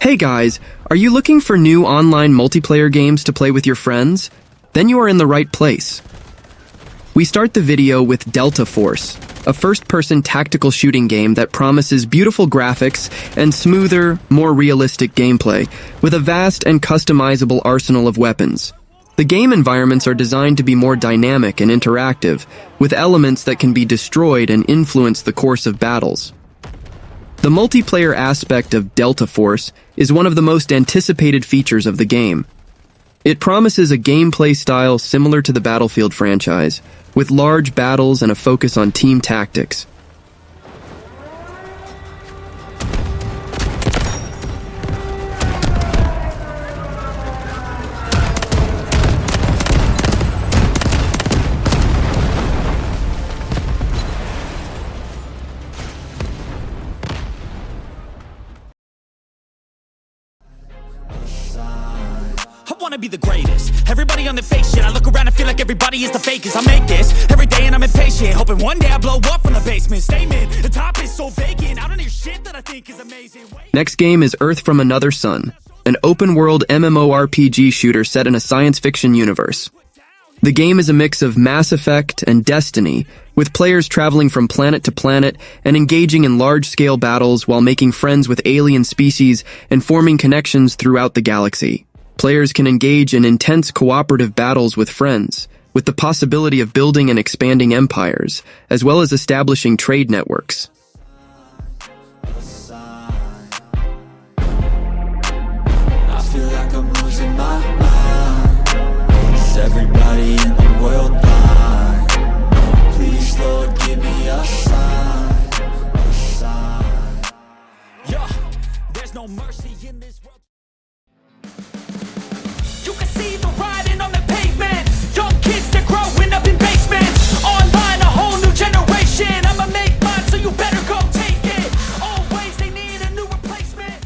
Hey guys, are you looking for new online multiplayer games to play with your friends? Then you are in the right place. We start the video with Delta Force, a first-person tactical shooting game that promises beautiful graphics and smoother, more realistic gameplay, with a vast and customizable arsenal of weapons. The game environments are designed to be more dynamic and interactive, with elements that can be destroyed and influence the course of battles. The multiplayer aspect of Delta Force is one of the most anticipated features of the game. It promises a gameplay style similar to the Battlefield franchise, with large battles and a focus on team tactics. I wanna be the greatest. Everybody on the fake shit. I look around and feel like everybody is the fakest. I make this every day and I'm impatient, hoping one day I blow up from the basement. Statement, the top is so vacant. I don't hear shit that I think is amazing. Next game is Earth from Another Sun, an open-world MMORPG shooter set in a science fiction universe. The game is a mix of Mass Effect and Destiny, with players traveling from planet to planet and engaging in large-scale battles while making friends with alien species and forming connections throughout the galaxy. Players can engage in intense cooperative battles with friends, with the possibility of building and expanding empires, as well as establishing trade networks. I feel like I'm losing my mind. Is everybody in the world blind? Please, Lord, give me a sign, a sign. Yeah, there's no mercy in this world. You can see the writing on the pavement. Young kids, they're growing up in basements. Online, a whole new generation. I'ma make mine, so you better go take it. Always, they need a new replacement.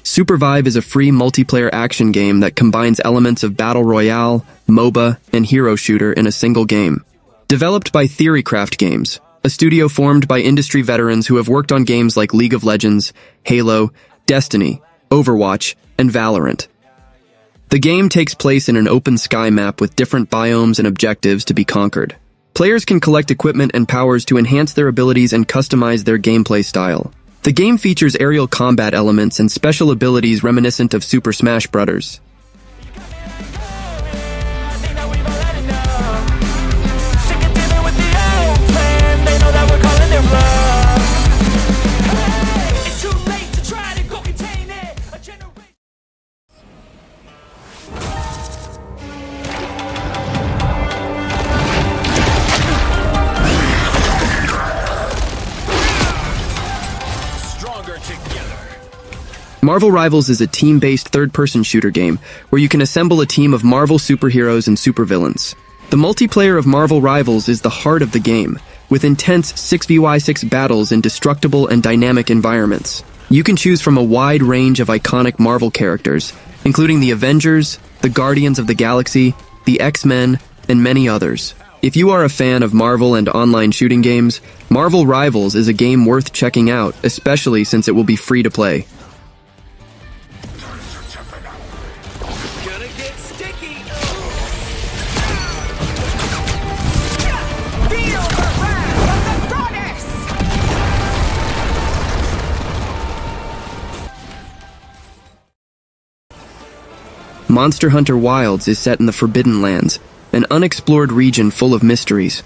SUPERVIVE is a free multiplayer action game that combines elements of Battle Royale, MOBA, and Hero Shooter in a single game. Developed by Theorycraft Games, a studio formed by industry veterans who have worked on games like League of Legends, Halo, Destiny, Overwatch, and Valorant. The game takes place in an open sky map with different biomes and objectives to be conquered. Players can collect equipment and powers to enhance their abilities and customize their gameplay style. The game features aerial combat elements and special abilities reminiscent of Super Smash Bros. Marvel Rivals is a team-based third-person shooter game where you can assemble a team of Marvel superheroes and supervillains. The multiplayer of Marvel Rivals is the heart of the game, with intense 6v6 battles in destructible and dynamic environments. You can choose from a wide range of iconic Marvel characters, including the Avengers, the Guardians of the Galaxy, the X-Men, and many others. If you are a fan of Marvel and online shooting games, Marvel Rivals is a game worth checking out, especially since it will be free to play. Monster Hunter Wilds is set in the Forbidden Lands, an unexplored region full of mysteries.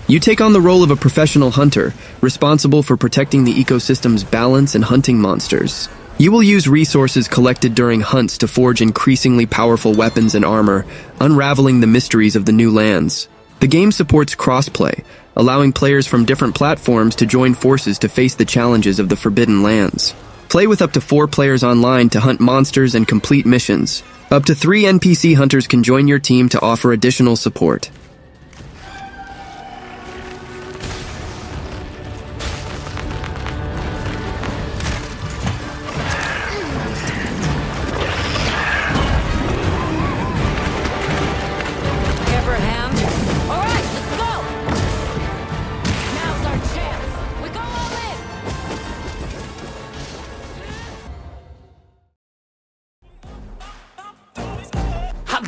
You take on the role of a professional hunter, responsible for protecting the ecosystem's balance and hunting monsters. You will use resources collected during hunts to forge increasingly powerful weapons and armor, unraveling the mysteries of the new lands. The game supports crossplay, allowing players from different platforms to join forces to face the challenges of the Forbidden Lands. Play with up to 4 players online to hunt monsters and complete missions. Up to 3 NPC hunters can join your team to offer additional support.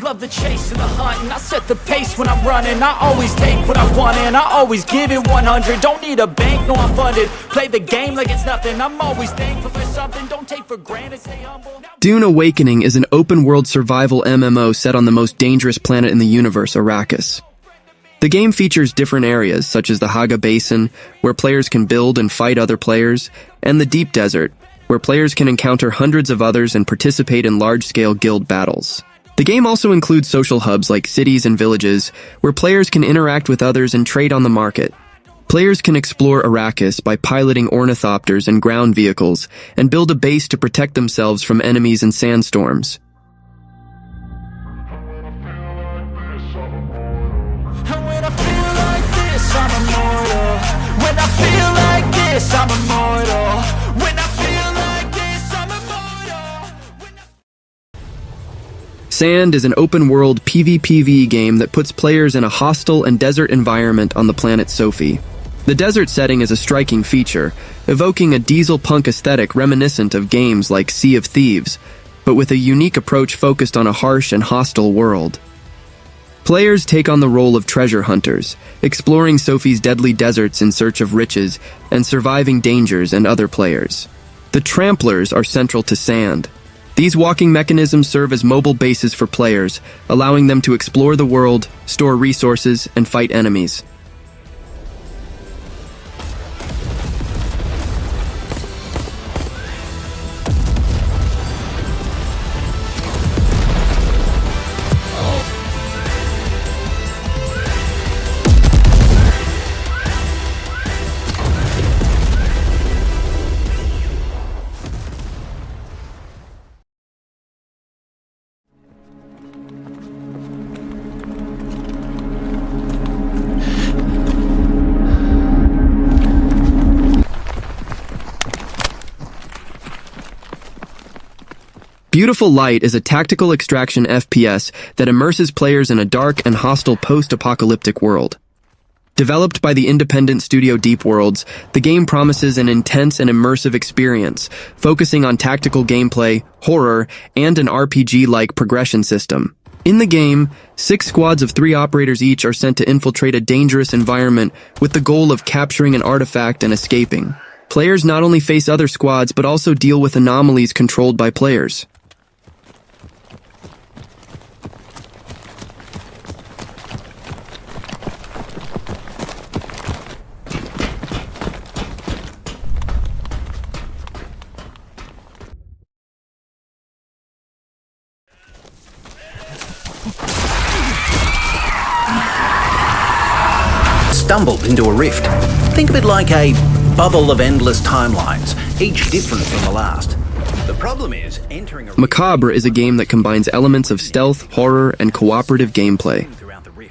love the chase and the hunt, and I set the pace when I'm running. I always take what I want and I always give it 100. Don't need a bank, no I'm funded. Play the game like it's nothing. I'm always thankful for something. Don't take for granted, stay humble. Dune Awakening is an open-world survival MMO set on the most dangerous planet in the universe, Arrakis. The game features different areas, such as the Haga Basin, where players can build and fight other players, and the Deep Desert, where players can encounter hundreds of others and participate in large-scale guild battles. The game also includes social hubs like cities and villages, where players can interact with others and trade on the market. Players can explore Arrakis by piloting ornithopters and ground vehicles, and build a base to protect themselves from enemies and sandstorms. And when I feel like this, I'm immortal. When I feel like this, I'm immortal. When I feel like this, I'm immortal. Sand is an open-world PvPvE game that puts players in a hostile and desert environment on the planet Sophie. The desert setting is a striking feature, evoking a diesel punk aesthetic reminiscent of games like Sea of Thieves, but with a unique approach focused on a harsh and hostile world. Players take on the role of treasure hunters, exploring Sophie's deadly deserts in search of riches and surviving dangers and other players. The Tramplers are central to Sand. These walking mechanisms serve as mobile bases for players, allowing them to explore the world, store resources, and fight enemies. Beautiful Light is a tactical extraction FPS that immerses players in a dark and hostile post-apocalyptic world. Developed by the independent studio Deep Worlds, the game promises an intense and immersive experience, focusing on tactical gameplay, horror, and an RPG-like progression system. In the game, 6 squads of 3 operators each are sent to infiltrate a dangerous environment with the goal of capturing an artifact and escaping. Players not only face other squads but also deal with anomalies controlled by players. Stumbled into a rift. Think of it like a bubble of endless timelines, each different from the last. The problem is entering a Macabre is a game that combines elements of stealth, horror, and cooperative gameplay.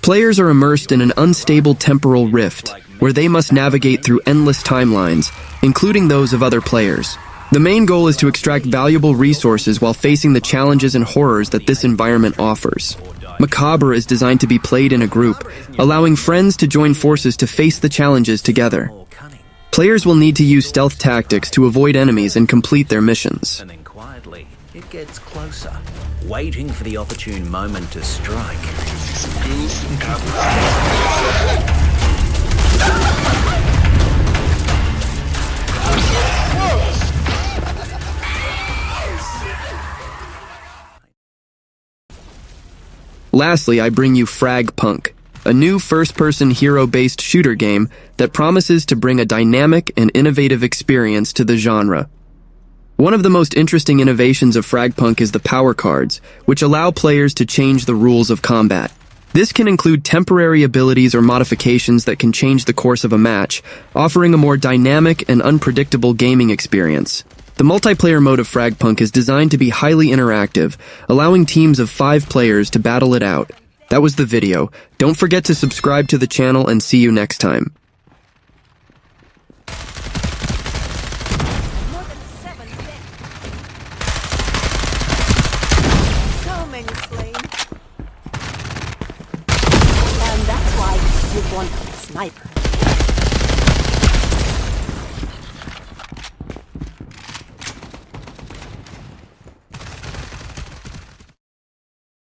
Players are immersed in an unstable temporal rift, where they must navigate through endless timelines, including those of other players. The main goal is to extract valuable resources while facing the challenges and horrors that this environment offers. Macabre is designed to be played in a group, allowing friends to join forces to face the challenges together. Players will need to use stealth tactics to avoid enemies and complete their missions. And then quietly, it gets closer, waiting for the opportune moment to strike. Lastly, I bring you FragPunk, a new first-person hero-based shooter game that promises to bring a dynamic and innovative experience to the genre. One of the most interesting innovations of FragPunk is the power cards, which allow players to change the rules of combat. This can include temporary abilities or modifications that can change the course of a match, offering a more dynamic and unpredictable gaming experience. The multiplayer mode of FragPunk is designed to be highly interactive, allowing teams of 5 players to battle it out. That was the video. Don't forget to subscribe to the channel and see you next time. More than 7 dead. So many slain. And that's why you want a sniper.